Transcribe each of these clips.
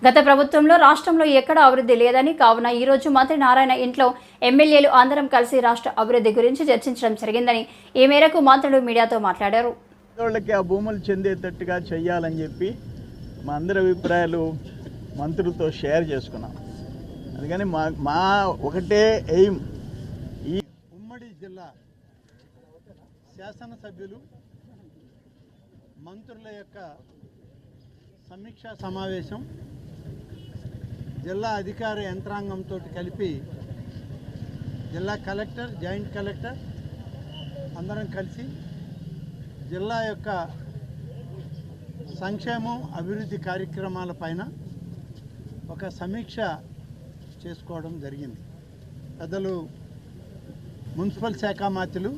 గత ప్రభుత్వంలో రాష్ట్రంలో ఎక్కడా అభివృద్ధి లేదని కావున ఈ రోజు మంత్రి నారాయణ ఇంట్లో ఎమ్మెల్యేలు అందరం కలిసి రాష్ట్ర అభివృద్ధి గురించి చర్చించడం జరిగిందని ఈ మేరకు మంత్రులు మీడియాతో మాట్లాడారు. వాళ్ళకి ఆ భూములు చెందేటట్టుగా చేయాలని చెప్పి మా అందరి అభిప్రాయాలు మంత్రులతో షేర్ చేసుకున్నాం. అందుకని మా ఒకటే ఎయిమ్ ఈ ఉమ్మడి జిల్లా శాసనసభ్యులు మంత్రుల యొక్క సమీక్షా సమావేశం జిల్లా అధికార యంత్రాంగంతో కలిపి జిల్లా కలెక్టర్, జాయింట్ కలెక్టర్ అందరం కలిసి జిల్లా యొక్క సంక్షేమం అభివృద్ధి కార్యక్రమాల పైన ఒక సమీక్ష చేసుకోవడం జరిగింది. పెద్దలు మున్సిపల్ శాఖ మంత్రులు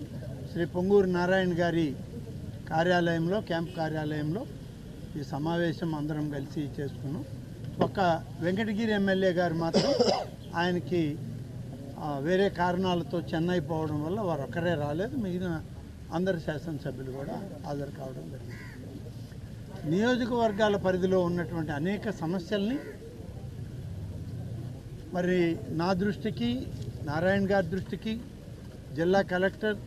శ్రీ పొంగూరు నారాయణ గారి కార్యాలయంలో, క్యాంప్ కార్యాలయంలో ఈ సమావేశం అందరం కలిసి చేసుకున్నాం. ఒక వెంకటగిరి ఎమ్మెల్యే గారు మాత్రం ఆయనకి వేరే కారణాలతో చెన్నై పోవడం వల్ల వారు ఒక్కరే రాలేదు. మిగిలిన అందరు శాసనసభ్యులు కూడా హాజరు కావడం జరిగింది. నియోజకవర్గాల పరిధిలో ఉన్నటువంటి అనేక సమస్యల్ని మరి నా దృష్టికి, నారాయణ గారి దృష్టికి, జిల్లా కలెక్టర్,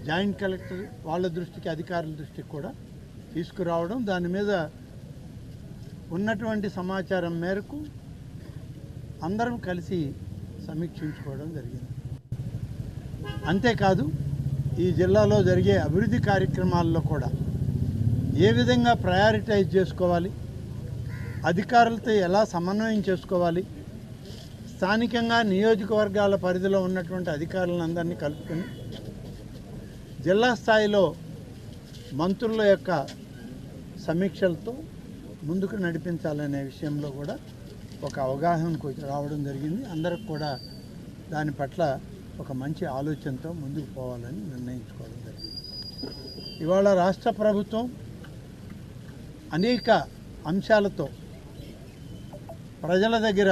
జాయింట్ కలెక్టర్ వాళ్ళ దృష్టికి, అధికారుల దృష్టికి కూడా తీసుకురావడం, దాని మీద ఉన్నటువంటి సమాచారం మేరకు అందరం కలిసి సమీక్షించుకోవడం జరిగింది. అంతేకాదు ఈ జిల్లాలో జరిగే అభివృద్ధి కార్యక్రమాల్లో కూడా ఏ విధంగా ప్రయారిటైజ్ చేసుకోవాలి, అధికారులతో ఎలా సమన్వయం చేసుకోవాలి, స్థానికంగా నియోజకవర్గాల పరిధిలో ఉన్నటువంటి అధికారులందరినీ కలుపుకొని జిల్లా స్థాయిలో మంత్రుల యొక్క సమీక్షలతో ముందుకు నడిపించాలనే విషయంలో కూడా ఒక అవగాహనకు రావడం జరిగింది. అందరికి కూడా దాని పట్ల ఒక మంచి ఆలోచనతో ముందుకు పోవాలని నిర్ణయించుకోవడం జరిగింది. ఇవాళ రాష్ట్ర ప్రభుత్వం అనేక అంశాలతో ప్రజల దగ్గర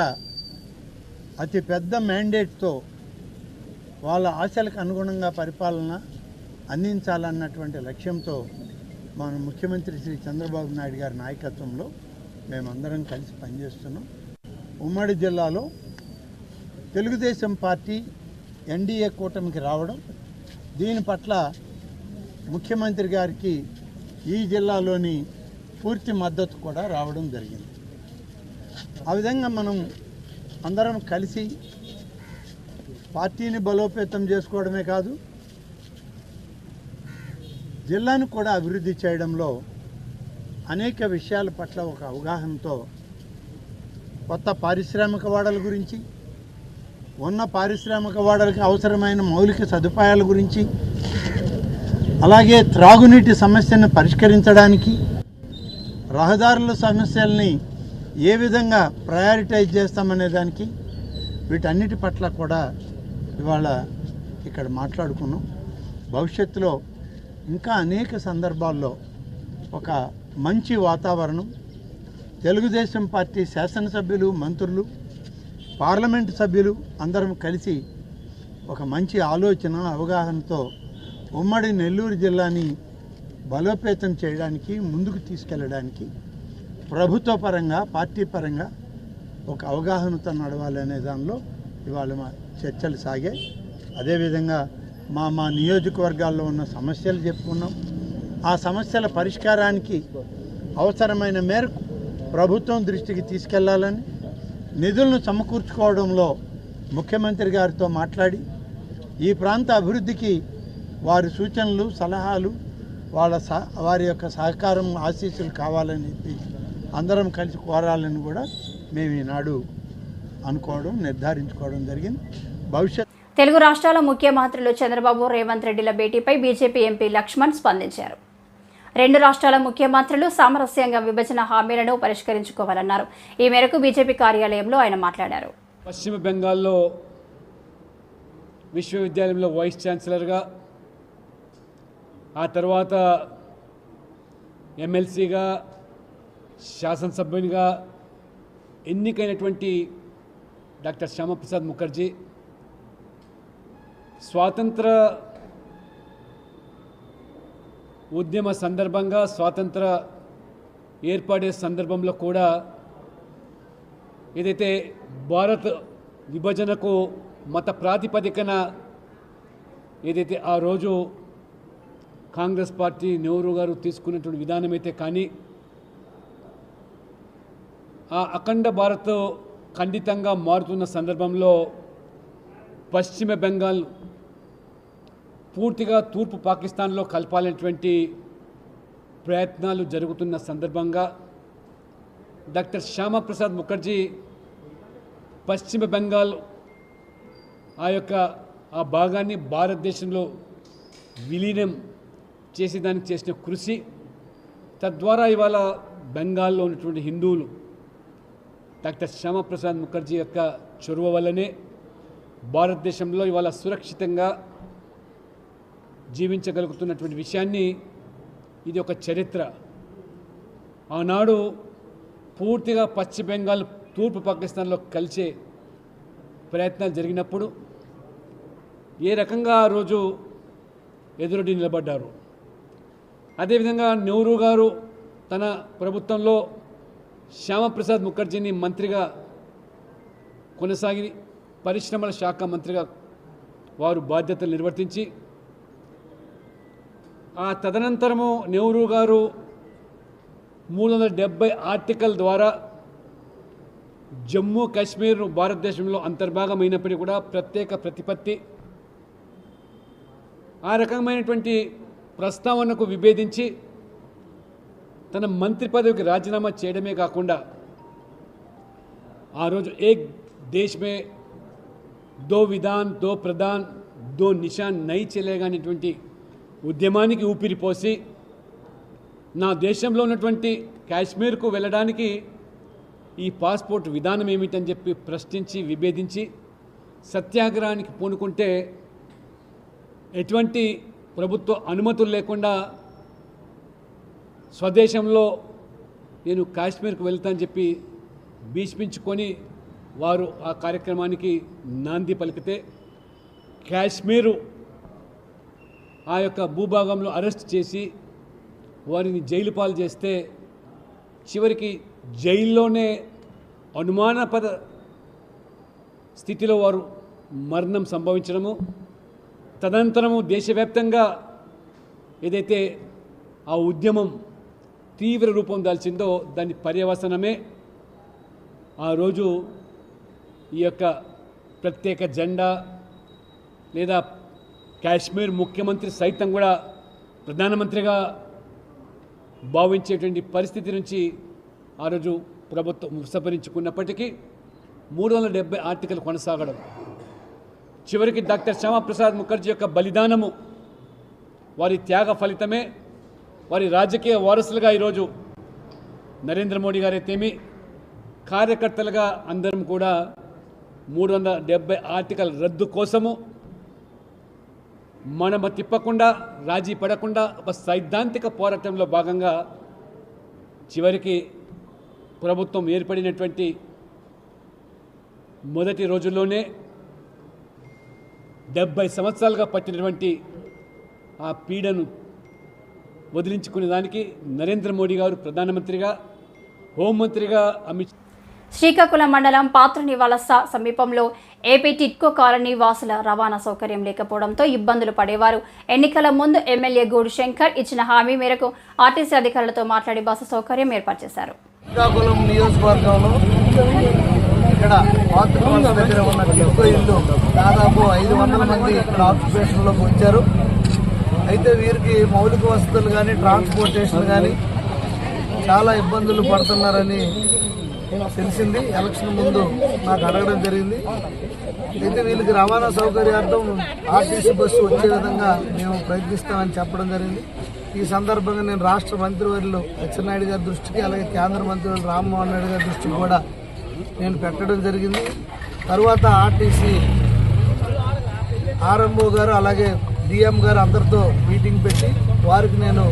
అతి పెద్ద మ్యాండేట్తో వాళ్ళ ఆశలకు అనుగుణంగా పరిపాలన అందించాలన్నటువంటి లక్ష్యంతో మన ముఖ్యమంత్రి శ్రీ చంద్రబాబు నాయుడు గారి నాయకత్వంలో మేమందరం కలిసి పనిచేస్తున్నాం. ఉమ్మడి జిల్లాలో తెలుగుదేశం పార్టీ ఎన్డీఏ కూటమికి రావడం, దీని పట్ల ముఖ్యమంత్రి గారికి ఈ జిల్లాలోని పూర్తి మద్దతు కూడా రావడం జరిగింది. ఆ విధంగా మనం అందరం కలిసి పార్టీని బలోపేతం చేసుకోవడమే కాదు, జిల్లాను కూడా అభివృద్ధి చేయడంలో అనేక విషయాల పట్ల ఒక అవగాహనతో కొత్త పారిశ్రామిక వాడల గురించి, ఉన్న పారిశ్రామిక వాడలకు అవసరమైన మౌలిక సదుపాయాల గురించి, అలాగే త్రాగునీటి సమస్యను పరిష్కరించడానికి రహదారుల సమస్యల్ని ఏ విధంగా ప్రయారిటైజ్ చేస్తామనే దానికి, వీటన్నిటి పట్ల కూడా ఇవాళ ఇక్కడ మాట్లాడుకున్నాం. భవిష్యత్తులో ఇంకా అనేక సందర్భాల్లో ఒక మంచి వాతావరణం, తెలుగుదేశం పార్టీ శాసనసభ్యులు, మంత్రులు, పార్లమెంటు సభ్యులు అందరం కలిసి ఒక మంచి ఆలోచన, అవగాహనతో ఉమ్మడి నెల్లూరు జిల్లాని బలోపేతం చేయడానికి, ముందుకు తీసుకెళ్ళడానికి ప్రభుత్వ పరంగా, పార్టీ పరంగా ఒక అవగాహనతో నడవాలనే దానిలో ఇవాళ మా చర్చలు సాగాయి. అదేవిధంగా మా నియోజకవర్గాల్లో ఉన్న సమస్యలు చెప్పుకున్నాం. ఆ సమస్యల పరిష్కారానికి అవసరమైన మేరకు ప్రభుత్వం దృష్టికి తీసుకెళ్లాలని, నిధులను సమకూర్చుకోవడంలో ముఖ్యమంత్రి గారితో మాట్లాడి ఈ ప్రాంత అభివృద్ధికి వారి సూచనలు, సలహాలు, వారి యొక్క సహకారం, ఆశీస్సులు కావాలని చెప్పి అందరం కలిసి కోరాలని కూడా మేము ఈనాడు అనుకోవడం, నిర్ధారించుకోవడం జరిగింది. భవిష్యత్ తెలుగు రాష్ట్రాల ముఖ్యమంత్రులు చంద్రబాబు, రేవంత్ రెడ్డిల భేటీపై బీజేపీ ఎంపీ లక్ష్మణ్ స్పందించారు. రెండు రాష్ట్రాల ముఖ్యమంత్రులు సామరస్యంగా విభజన హామీలను పరిష్కరించుకోవాలన్నారు. ఈ మేరకు బీజేపీ కార్యాలయంలో ఆయన మాట్లాడారు. పశ్చిమ బెంగాల్లో విశ్వవిద్యాలయంలో వైస్ ఛాన్సలర్గా, ఆ తర్వాత ఎమ్మెల్సీగా, శాసనసభ్యునిగా ఎన్నికైనటువంటి డాక్టర్ శ్యామప్రసాద్ ముఖర్జీ స్వాతంత్ర ఉద్యమ సందర్భంగా, స్వాతంత్ర ఏర్పడే సందర్భంలో కూడా ఏదైతే భారత్ విభజనకు మత ప్రాతిపదికన ఏదైతే ఆ రోజు కాంగ్రెస్ పార్టీ నెహ్రూ గారు తీసుకున్నటువంటి విధానం అయితే కానీ ఆ అఖండ భారత్ ఖండితంగా మారుతున్న సందర్భంలో పశ్చిమ బెంగాల్ పూర్తిగా తూర్పు పాకిస్తాన్లో కలపాలనేటువంటి ప్రయత్నాలు జరుగుతున్న సందర్భంగా డాక్టర్ శ్యామప్రసాద్ ముఖర్జీ పశ్చిమ బెంగాల్ ఆ భాగాన్ని భారతదేశంలో విలీనం చేసేదానికి చేసిన కృషి, తద్వారా ఇవాళ బెంగాల్లో ఉన్నటువంటి హిందువులు డాక్టర్ శ్యామప్రసాద్ ముఖర్జీ యొక్క చొరవ వల్లనే భారతదేశంలో ఇవాళ సురక్షితంగా జీవించగలుగుతున్నటువంటి విషయాన్ని ఇది ఒక చరిత్ర. ఆనాడు పూర్తిగా పశ్చిమ బెంగాల్ తూర్పు పాకిస్తాన్లో కలిసే ప్రయత్నాలు జరిగినప్పుడు ఏ రకంగా ఆ రోజు ఎదురొడ్డి నిలబడ్డారు. అదేవిధంగా నెహ్రూ గారు తన ప్రభుత్వంలో శ్యామప్రసాద్ ముఖర్జీని మంత్రిగా కొనసాగి పరిశ్రమల శాఖ మంత్రిగా వారు బాధ్యతలు నిర్వర్తించి ఆ తదనంతరము నెహ్రూ గారు 370 ఆర్టికల్ ద్వారా జమ్మూ కాశ్మీర్ భారతదేశంలో అంతర్భాగమైనప్పటికీ కూడా ప్రత్యేక ప్రతిపత్తి ఆ రకమైనటువంటి ప్రస్తావనకు విభేదించి తన మంత్రి పదవికి రాజీనామా చేయడమే కాకుండా ఆ రోజు ఏక్ దేశ్ మే దో విధాన్ దో ప్రధాన్ దో నిషాన్ నై చలేగా అనేటువంటి ఉద్యమానికి ఊపిరిపోసి నా దేశంలో ఉన్నటువంటి కాశ్మీర్కు వెళ్ళడానికి ఈ పాస్పోర్ట్ విధానం ఏమిటని చెప్పి ప్రశ్నించి విభేదించి సత్యాగ్రహానికి పూనుకుంటే ఎటువంటి ప్రభుత్వ అనుమతులు లేకుండా స్వదేశంలో నేను కాశ్మీర్కు వెళ్తానని చెప్పి భీష్మించుకొని వారు ఆ కార్యక్రమానికి నాంది పలికితే కాశ్మీరు ఆ యొక్క భూభాగంలో అరెస్ట్ చేసి వారిని జైలు పాలు చేస్తే చివరికి జైల్లోనే అనుమానాస్పద స్థితిలో వారు మరణం సంభవించడము, తదనంతరము దేశవ్యాప్తంగా ఏదైతే ఆ ఉద్యమం తీవ్ర రూపం దాల్చిందో దాని పర్యవసనమే ఆ రోజు ఈ యొక్క ప్రత్యేక జెండా లేదా కాశ్మీర్ ముఖ్యమంత్రి సైతం కూడా ప్రధానమంత్రిగా భావించేటువంటి పరిస్థితి నుంచి ఆ రోజు ప్రభుత్వం ఉపసంహరించుకున్నప్పటికీ 370 ఆర్టికల్ కొనసాగడం, చివరికి డాక్టర్ శ్యామప్రసాద్ ముఖర్జీ యొక్క బలిదానము, వారి త్యాగ ఫలితమే వారి రాజకీయ వారసులుగా ఈరోజు నరేంద్ర మోడీ గారైతేమి కార్యకర్తలుగా అందరం కూడా 370 ఆర్టికల్ రద్దు కోసము మనము తిప్పకుండా రాజీ పడకుండా ఒక సైద్ధాంతిక పోరాటంలో భాగంగా చివరికి ప్రభుత్వం ఏర్పడినటువంటి మొదటి రోజుల్లోనే 70 సంవత్సరాలుగా పట్టినటువంటి ఆ పీడను వదిలించుకునే దానికి నరేంద్ర మోడీ గారు ప్రధానమంత్రిగా, హోంమంత్రిగా అమిత్ శ్రీకాకుళం మండలం పాత్రనివాలస సమీపంలో ఏపీ టిట్కో కాలనీ వాసుల రవాణా సౌకర్యం లేకపోవడంతో ఇబ్బందులు పడేవారు. ఎన్నికల ముందు ఎమ్మెల్యే గూడు శంకర్ ఇచ్చిన హామీ మేరకు ఆర్టీసీ అధికారులతో మాట్లాడి బస్సు సౌకర్యం ఏర్పాటు చేశారు. శ్రీకాకుళం నియోజకవర్గంలో ఇక్కడ పాత్రనివాలస దగ్గర ఉన్న టిట్కో ఇల్లు దాదాపు 500 మంది ఇక్కడ ఆక్యుపేషన్లోకి వచ్చారు. అయితే వీరికి మౌలిక వసతులు కానీ ట్రాన్స్పోర్టేషన్ కానీ చాలా ఇబ్బందులు పడుతున్నారని తెలిసింది. ఎలక్షన్ ముందు నాకు అడగడం జరిగింది. అయితే వీళ్ళకి రవాణా సౌకర్యార్థం ఆర్టీసీ బస్సు వచ్చే విధంగా మేము ప్రయత్నిస్తామని చెప్పడం జరిగింది. ఈ సందర్భంగా నేను రాష్ట్ర మంత్రివర్యులు అచ్చెన్నాయుడు గారి దృష్టికి, అలాగే కేంద్ర మంత్రివర్యులు రామ్మోహన్ నాయుడు గారి దృష్టికి కూడా నేను పెట్టడం జరిగింది. తర్వాత ఆర్టీసీ ఆర్ఎంఓ గారు అలాగే డిఎం గారు అందరితో మీటింగ్ పెట్టి వారికి నేను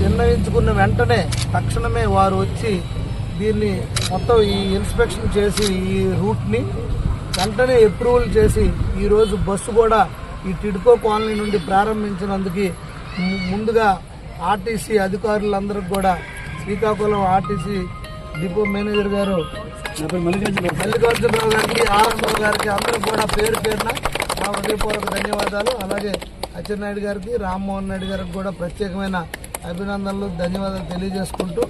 నిర్ణయించుకున్న వెంటనే తక్షణమే వారు వచ్చి దీన్ని మొత్తం ఈ ఇన్స్పెక్షన్ చేసి ఈ రూట్ని వెంటనే అప్రూవల్ చేసి ఈరోజు బస్సు కూడా ఈ టిడ్కో కాలనీ నుండి ప్రారంభించినందుకు ముందుగా ఆర్టీసీ అధికారులందరికీ కూడా శ్రీకాకుళం ఆర్టీసీ డిపో మేనేజర్ గారు మల్లికార్జునరావు గారికి, ఆనందరావు గారికి అందరూ కూడా పేరు పేరున మా హృదయపూర్వక ధన్యవాదాలు. అలాగే అచ్చెన్నాయుడు గారికి, రామ్మోహన్ నాయుడు గారికి కూడా ప్రత్యేకమైన అభినందనలు, ధన్యవాదాలు తెలియజేసుకుంటూ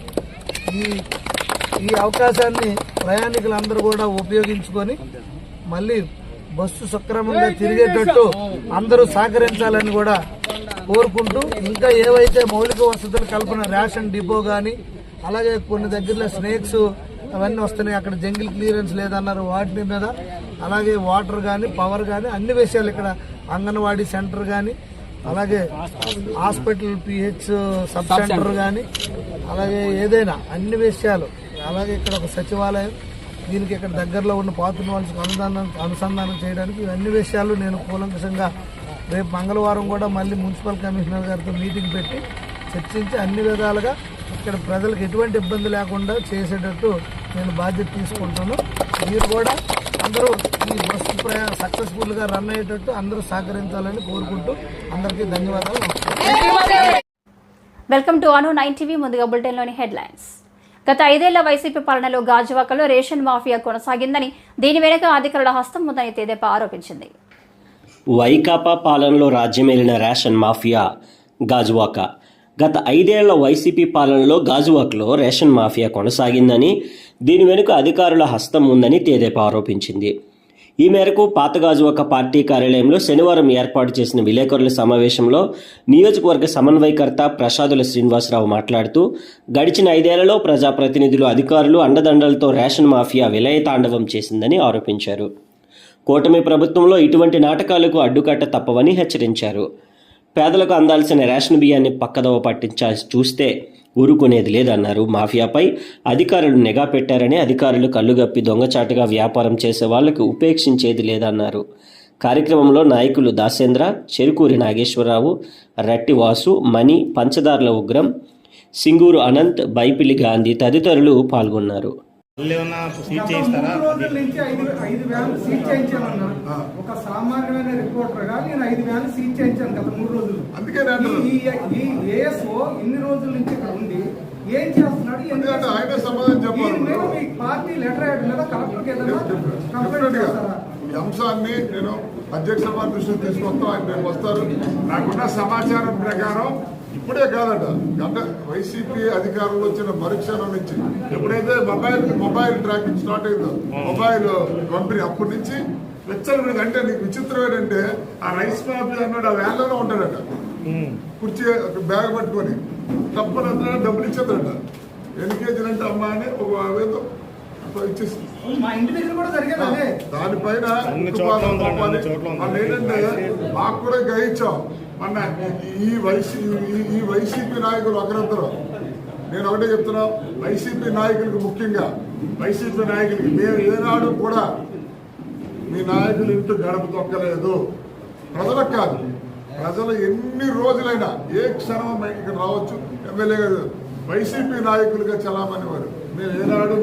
ఈ అవకాశాన్ని ప్రయాణికులందరూ కూడా ఉపయోగించుకొని మళ్ళీ బస్సు సక్రమంగా తిరిగేటట్టు అందరూ సహకరించాలని కూడా కోరుకుంటూ, ఇంకా ఏవైతే మౌలిక వసతులు కల్పన రేషన్ డిపో కానీ, అలాగే కొన్ని దగ్గరలో స్నేక్స్ అవన్నీ వస్తున్నాయి, అక్కడ జంగిల్ క్లియరెన్స్ లేదన్నారు, వాటి మీద, అలాగే వాటర్ కానీ పవర్ కానీ అన్ని విషయాలు, ఇక్కడ అంగన్వాడీ సెంటర్ కానీ, అలాగే హాస్పిటల్ పిహెచ్ సబ్ సెంటర్ కానీ, అలాగే ఏదైనా అన్ని విషయాలు, అలాగే ఇక్కడ ఒక సచివాలయం, దీనికి ఇక్కడ దగ్గరలో ఉన్న పాత్ర వాళ్ళకి అనుసంధానం చేయడానికి అన్ని విషయాలు నేను కూలంకషంగా రేపు మంగళవారం కూడా మళ్ళీ మున్సిపల్ కమిషనర్ గారితో మీటింగ్ పెట్టి చర్చించి అన్ని విధాలుగా ఇక్కడ ప్రజలకు ఎటువంటి ఇబ్బంది లేకుండా చేసేటట్టు నేను బాధ్యత తీసుకుంటాను. మీరు కూడా అందరూ ఈ బస్సు ప్రయాణం సక్సెస్ఫుల్గా రన్ అయ్యేటట్టు అందరూ సహకరించాలని కోరుకుంటూ అందరికీ ధన్యవాదాలు. Welcome to Anu 9 TV. ముందుగా బులెటిన్లోని హెడ్లైన్స్. గత 5 ఏళ్ల వైసీపీ పాలనలో గాజువాకలో రేషన్ మాఫియా కొనసాగిందని, దీని వెనుక అధికారుల హస్తం ఉందని తెదేపా ఆరోపించింది. వైకాపా పాలనలో రాజ్యమేలిన రేషన్ మాఫియా గాజువాక. గత 5 ఏళ్ల వైసీపీ పాలనలో గాజువాకలో రేషన్ మాఫియా కొనసాగిందని, దీని వెనుక అధికారుల హస్తం ఉందని తెదేపా ఆరోపించింది. ఈ మేరకు పాత గాజువాక పార్టీ కార్యాలయంలో శనివారం ఏర్పాటు చేసిన విలేకరుల సమావేశంలో నియోజకవర్గ సమన్వయకర్త ప్రసాదుల శ్రీనివాసరావు మాట్లాడుతూ, గడిచిన 5 ఏళ్లలో ప్రజాప్రతినిధులు, అధికారులు అండదండలతో రేషన్ మాఫియా విలయతాండవం చేసిందని ఆరోపించారు. కూటమి ప్రభుత్వంలో ఇటువంటి నాటకాలకు అడ్డుకట్ట తప్పవని హెచ్చరించారు. పేదలకు అందాల్సిన రేషన్ బియ్యాన్ని పక్కదోవ పట్టించాల్సి చూస్తే ఊరుకునేది లేదన్నారు. మాఫియాపై అధికారులు నిఘా పెట్టారని, అధికారులు కళ్ళుగప్పి దొంగచాటుగా వ్యాపారం చేసే వాళ్లకు ఉపేక్షించేది లేదన్నారు. కార్యక్రమంలో నాయకులు దాసేంద్ర, చెరుకూరి నాగేశ్వరరావు, రట్టి వాసు, మణి, పంచదార్ల ఉగ్రం, సింగూరు అనంత్, బైపిలి గాంధీ తదితరులు పాల్గొన్నారు. ఒక సామాన్యమైన రిపోర్టర్ గా నేను 5 వ్యాన్లు సీజ్ చేయించాను గత 3 రోజులు. ఈ ఏఎస్ఓ ఇన్ని రోజుల నుంచి ఇక్కడ ఉండి ఏం చేస్తున్నాడు? మీ పార్టీ లెటర్ హెడ్ మీద కలెక్టర్కి ఏదైనా కంప్లైంట్ చేస్తారా? ఈ అంశాన్ని నేను అధ్యక్ష వారి దృష్టికి తీసుకొస్తాం. ఆయన రేపు వస్తారు. నాకున్న సమాచారం ప్రకారం ఇప్పుడే కాదట, గత వైసీపీ అధికారులు వచ్చిన మరుక్షణం నుంచి ఎప్పుడైతే మొబైల్ ట్రాకింగ్ స్టార్ట్ అయిందో, మొబైల్ కంపెనీ, అప్పటి నుంచి వెచ్చలు. అంటే నీకు విచిత్రం ఏంటంటే, ఆ రైస్ మాఫియా అన్నాడు ఆ వ్యాన్లోనే ఉంటాడట, కుర్చీ బ్యాగ్ పట్టుకొని తప్పనంతా డబ్బులు ఇచ్చేదట. ఎన్ని కేజీలు అంటే అమ్మా అని ఒక వేదో ఇచ్చేసి దానిపైన వాళ్ళు ఏంటంటే మాకు కూడా గ్రహించాం. మొన్న ఈ వైసీపీ నాయకులు ఒకరందరూ, నేను ఒకటే చెప్తున్నా, వైసీపీ నాయకులకు, ముఖ్యంగా వైసీపీ నాయకులకి, మేము ఏనాడు కూడా మీ నాయకులు ఇంటూ గడప తొక్కలేదు. ప్రజలకు కాదు, ప్రజలు ఎన్ని రోజులైనా ఏ క్షణం ఇక్కడ రావచ్చు. ఎమ్మెల్యే గారు వైసీపీ నాయకులుగా చలామణి వారు. మేము ఏనాడు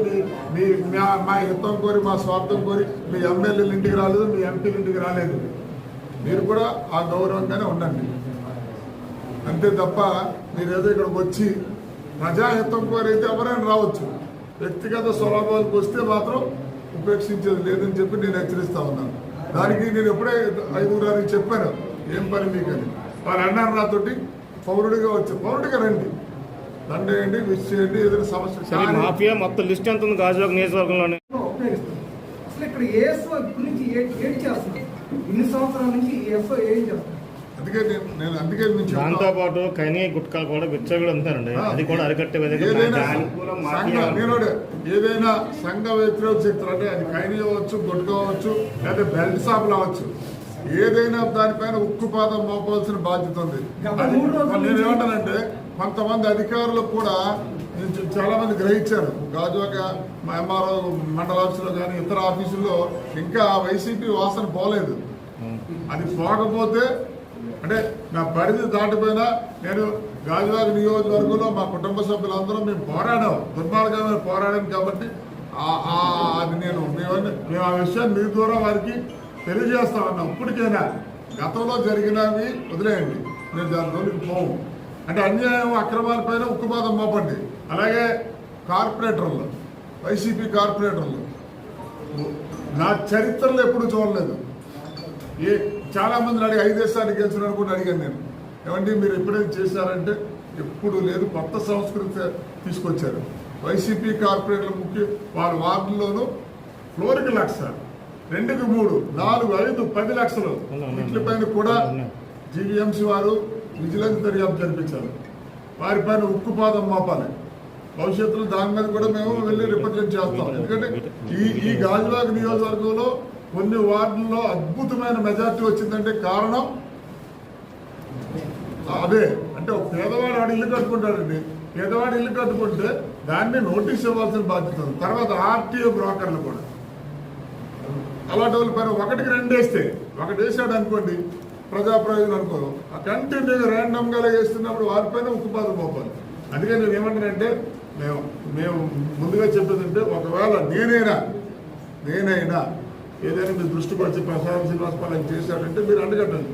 మా హితం కోరి, మా స్వార్థం కోరి మీ ఎమ్మెల్యేలు ఇంటికి రాలేదు, మీ ఎంపీల ఇంటికి రాలేదు. మీరు కూడా ఆ గౌరవంగానే ఉండండి అంతే తప్ప మీరేదో ఇక్కడికి వచ్చి ప్రజాహితం కోరైతే ఎవరైనా రావచ్చు, వ్యక్తిగత స్వభావాలకు వస్తే మాత్రం ఉపేక్షించేది లేదని చెప్పి నేను హెచ్చరిస్తా ఉన్నాను. దానికి నేను ఎప్పుడే 5 చెప్పాను, ఏం పని మీకు అని. వారు అన్నారు నాతోటి, పౌరుడిగా వచ్చి పౌరుడిగా రండి, దండేయండి, విష్ చేయండి, ఏదైనా సమస్య. మాఫియా మొత్తం లిస్ట్ ఎంత ఉంది గాజువాక నియోజకవర్గంలోనే? అసలు ఇక్కడ ఏఎస్ఓ ఇప్పటి నుంచి ఏం చేస్తున్నారు? ఇన్ని సంవత్సరాల నుంచి ఏఎస్ఓ ఏం చేస్తారు? అందుకే దాంతో పాటు కని గుట్కాలు కూడా విచ్చగా ఉంటారండి, అది కూడా అరికట్టే విధంగా ఏదైనా సంఘ వ్యతిరేక శక్తులు, అంటే అది కైని అవ్వచ్చు, గుట్కా అవ్వచ్చు, లేదా బెల్ట్ షాపులు అవ్వచ్చు, ఏదైనా దానిపైన ఉక్కుపాదం మోపాల్సిన బాధ్యత ఉంది. నేను ఏమంటానంటే, కొంతమంది అధికారులు కూడా చాలా మంది గ్రహించారు. గాజువాక ఎంఆర్ఓ మండల ఆఫీసులో కానీ ఇతర ఆఫీసుల్లో ఇంకా వైసీపీ వాసన పోలేదు. అది పోకపోతే, అంటే నా పరిధి దాటిపోయినా, నేను గాజువాక నియోజకవర్గంలో మా కుటుంబ సభ్యులందరం మేము పోరాడాం, దుర్మార్గమైన పోరాడాం. కాబట్టి అది మేము ఆ విషయాన్ని మీ ద్వారా వారికి తెలియజేస్తా ఉన్నాం. ఇప్పటికైనా గతంలో జరిగినవి వదిలేయండి, నేను దాని జోలికి పోవు. అంటే అన్యాయం, అక్రమాలపైన ఉక్కుపాదం మోపండి. అలాగే కార్పొరేటర్లు వైసీపీ కార్పొరేటర్లు నా చరిత్రలో ఎప్పుడు చూడలేదు. చాలా మందిని అడిగి 5 దేశాలు గెలిచిన కూడా అడిగాను నేను, ఏమంటే మీరు ఎప్పుడైనా చేశారంటే ఎప్పుడు లేదు, కొత్త సంస్కృతి తీసుకొచ్చారు. వైసీపీ కార్పొరేటర్ల ముఖ్య వాళ్ళ వార్డుల్లోనూ ఫ్లోర్కి 1,00,000, 2కి 3, 4, 5, 10 లక్షలు వీటిపైన కూడా జీవీఎంసీ వారు విజిలెన్స్ దర్యాప్తు జరిపించారు. వారిపైన ఉక్కుపాదం మోపాలి. భవిష్యత్తులో దాని మీద కూడా మేము వెళ్ళి రిప్రజెంట్ చేస్తాం. ఎందుకంటే ఈ గాజువాక నియోజకవర్గంలో కొన్ని వార్డుల్లో అద్భుతమైన మెజార్టీ వచ్చిందంటే కారణం అదే. అంటే ఒక పేదవాడు వాడు ఇల్లు కట్టుకుంటాడండి, పేదవాడు ఇల్లు కట్టుకుంటే దాన్ని నోటీస్ ఇవ్వాల్సిన బాధ్యత ఉంది. తర్వాత ఆర్టీఓ బ్రోకర్లు కూడా అలాంటి వాళ్ళ పైన 1కి 2 వేస్తే, 1 వేసాడు అనుకోండి ప్రజా ప్రయోజనం అనుకో, ఆ కంటిన్యూగా ర్యాండమ్గా వేస్తున్నప్పుడు వారిపైన ఉక్కుపాదం మోపాలి. అందుకే నేను ఏమంటానంటే మేము ముందుగా చెప్పేదంటే ఒకవేళ నేనైనా ఏదైనా మీ దృష్టికి వచ్చి ప్రసాద్ శ్రీనివాస్ పాలన చేశాడంటే మీరు అండగట్టండి.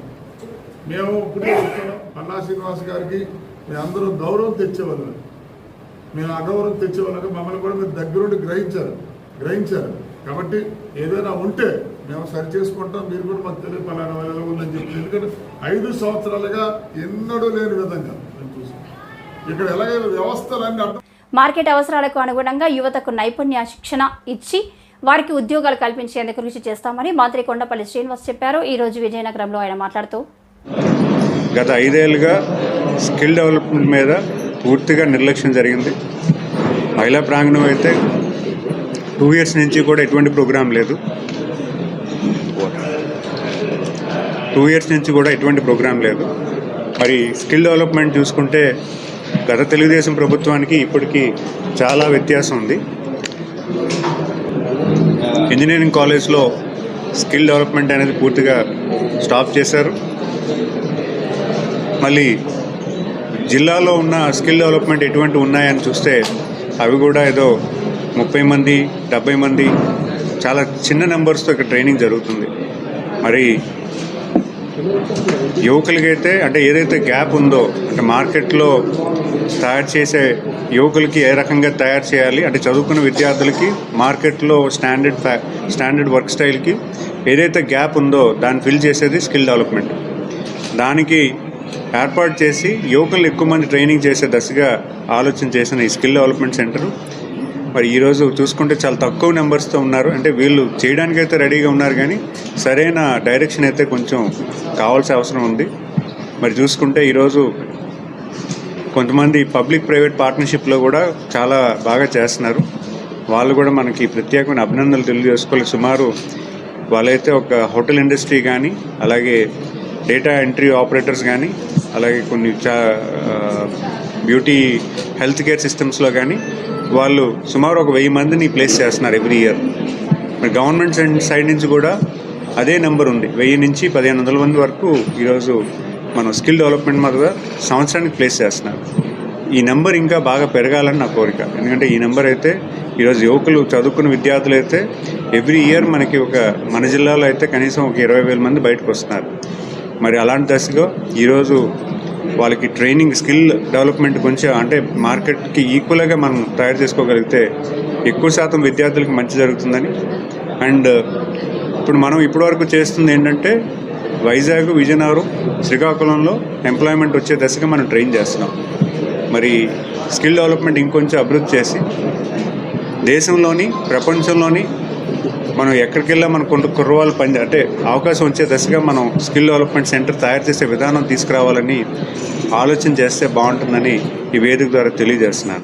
మేము ఇప్పుడు చెప్తున్నాం, పల్లా శ్రీనివాస్ గారికి మీ అందరూ గౌరవం తెచ్చేవాళ్ళు, మేము అగౌరవం తెచ్చేవాళ్ళకి మమ్మల్ని కూడా మీరు దగ్గరుండి గ్రహించారు. కాబట్టి ఏదైనా ఉంటే మేము సరి చేసుకుంటాం, మీరు కూడా మాకు తెలియ పలానా ఎలా ఉందని చెప్పి. ఎందుకంటే 5 సంవత్సరాలుగా ఎన్నడూ లేని విధంగా నేను చూసాం ఇక్కడ ఎలాగైనా వ్యవస్థలన్నీ అర్థం. మార్కెట్ అవసరాలకు అనుగుణంగా యువతకు నైపుణ్య శిక్షణ ఇచ్చి వారికి ఉద్యోగాలు కల్పించేందుకు కృషి చేస్తామని మంత్రి కొండపల్లి శ్రీనివాస్ చెప్పారు. ఈ రోజు విజయనగరంలో ఆయన మాట్లాడుతూ, గత 5 ఏళ్ళుగా స్కిల్ డెవలప్మెంట్ మీద పూర్తిగా నిర్లక్ష్యం జరిగింది. మహిళా ప్రాంగణం అయితే 2 ఇయర్స్ నుంచి కూడా ఎటువంటి ప్రోగ్రాం లేదు. 2 ఇయర్స్ నుంచి కూడా ఎటువంటి ప్రోగ్రాం లేదు. మరి స్కిల్ డెవలప్మెంట్ చూసుకుంటే గత తెలుగుదేశం ప్రభుత్వానికి ఇప్పటికీ చాలా వ్యత్యాసం ఉంది. ఇంజనీరింగ్ కాలేజ్లో స్కిల్ డెవలప్మెంట్ అనేది పూర్తిగా స్టాప్ చేశారు. మళ్ళీ జిల్లాలో ఉన్న స్కిల్ డెవలప్మెంట్ ఎటువంటి ఉన్నాయని చూస్తే అవి కూడా ఏదో 30 మంది 70 మంది చాలా చిన్న నెంబర్స్తో ఇక్కడ ట్రైనింగ్ జరుగుతుంది. మరి యువకులకైతే అంటే ఏదైతే గ్యాప్ ఉందో, అంటే మార్కెట్లో తయారు చేసే యువకులకి ఏ రకంగా తయారు చేయాలి, అంటే చదువుకున్న విద్యార్థులకి మార్కెట్లో స్టాండర్డ్ వర్క్ స్టైల్కి ఏదైతే గ్యాప్ ఉందో దాన్ని ఫిల్ చేసేది స్కిల్ డెవలప్మెంట్. దానికి ఏర్పాటు చేసి యువకులు ఎక్కువ మంది ట్రైనింగ్ చేసే దశగా ఆలోచన చేసిన ఈ స్కిల్ డెవలప్మెంట్ సెంటర్ మరి ఈరోజు చూసుకుంటే చాలా తక్కువ నెంబర్స్తో ఉన్నారు. అంటే వీళ్ళు చేయడానికైతే రెడీగా ఉన్నారు, కానీ సరైన డైరెక్షన్ అయితే కొంచెం కావాల్సిన అవసరం ఉంది. మరి చూసుకుంటే ఈరోజు కొంతమంది పబ్లిక్ ప్రైవేట్ పార్ట్నర్షిప్లో కూడా చాలా బాగా చేస్తున్నారు. వాళ్ళు కూడా మనకి ప్రత్యేకమైన అభినందనలు తెలియజేసుకోవాలి. సుమారు వాళ్ళైతే ఒక హోటల్ ఇండస్ట్రీ కానీ, అలాగే డేటా ఎంట్రీ ఆపరేటర్స్ కానీ, అలాగే కొన్ని బ్యూటీ హెల్త్ కేర్ సిస్టమ్స్లో కానీ వాళ్ళు సుమారు ఒక 1000 మందిని ప్లేస్ చేస్తున్నారు ఎవ్రీ ఇయర్. మరి గవర్నమెంట్ సైడ్ నుంచి కూడా అదే నెంబర్ ఉంది. 1000 నుంచి 1500 మంది వరకు ఈరోజు మనం స్కిల్ డెవలప్మెంట్ మీద సంవత్సరానికి ప్లేస్ చేస్తున్నారు. ఈ నెంబర్ ఇంకా బాగా పెరగాలని నా కోరిక. ఎందుకంటే ఈ నెంబర్ అయితే ఈరోజు యువకులు చదువుకున్న విద్యార్థులు అయితే ఎవ్రీ ఇయర్ మనకి మన జిల్లాలో అయితే కనీసం ఒక 20,000 మంది బయటకు వస్తున్నారు. మరి అలాంటి దశలో ఈరోజు వాళ్ళకి ట్రైనింగ్ స్కిల్ డెవలప్మెంట్ కొంచెం అంటే మార్కెట్కి ఈక్వల్గా మనం తయారు చేసుకోగలిగితే ఎక్కువ శాతం విద్యార్థులకు మంచి జరుగుతుందని. అండ్ ఇప్పుడు మనం ఇప్పటివరకు చేస్తుంది ఏంటంటే వైజాగ్, విజయనగరం, శ్రీకాకుళంలో ఎంప్లాయ్మెంట్ వచ్చే దశగా మనం ట్రైన్ చేస్తున్నాం. మరి స్కిల్ డెవలప్మెంట్ ఇంకొంచెం అభివృద్ధి చేసి దేశంలోని ప్రపంచంలోని మనం ఎక్కడికి వెళ్ళా మన కుర్రవాళ్ళు అంటే అవకాశం వచ్చే దశగా మనం స్కిల్ డెవలప్మెంట్ సెంటర్ తయారు చేసే విధానం తీసుకురావాలని ఆలోచన చేస్తే బాగుంటుందని ఈ వేదిక ద్వారా తెలియజేస్తున్నాను.